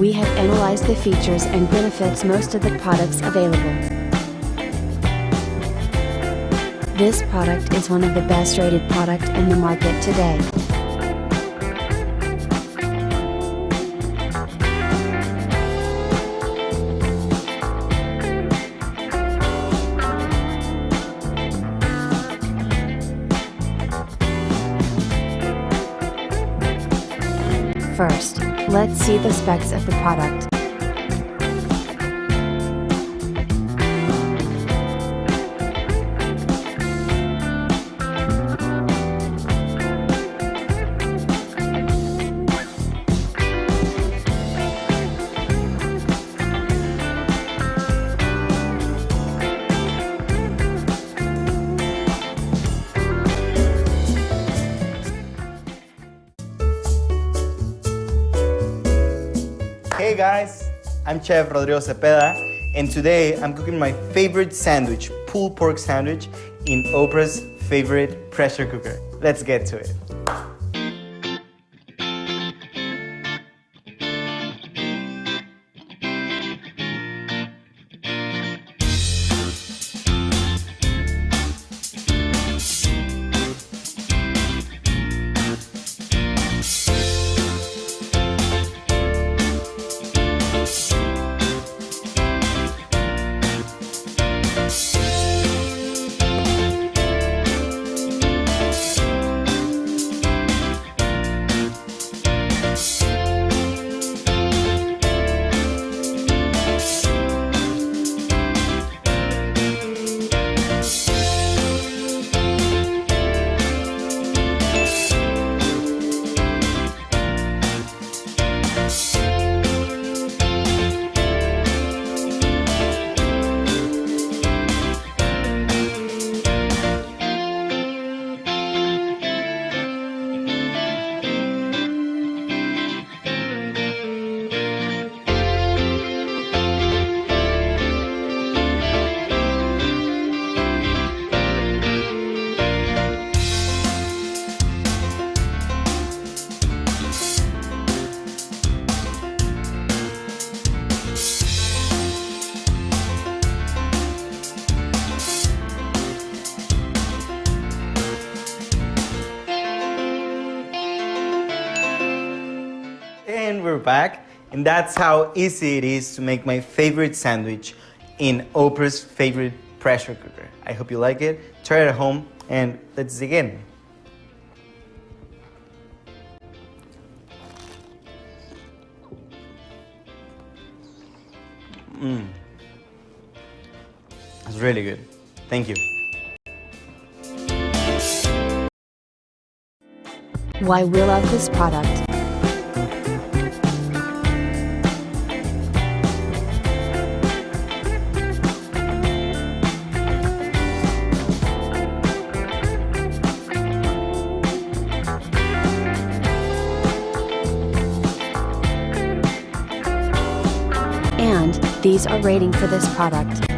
We have analyzed the features and benefits most of the products available. This product is one of the best rated product in the market today. First, let's see the specs of the product. Hey guys, I'm Chef Rodrigo Cepeda, and today I'm cooking my favorite sandwich, pulled pork sandwich, in Oprah's favorite pressure cooker. Let's get to it. And we're back, and that's how easy it is to make my favorite sandwich in Oprah's favorite pressure cooker. I hope you like it. Try it at home, and let's dig in. It's really good. Thank you. Why we love this product. And these are rating for this product.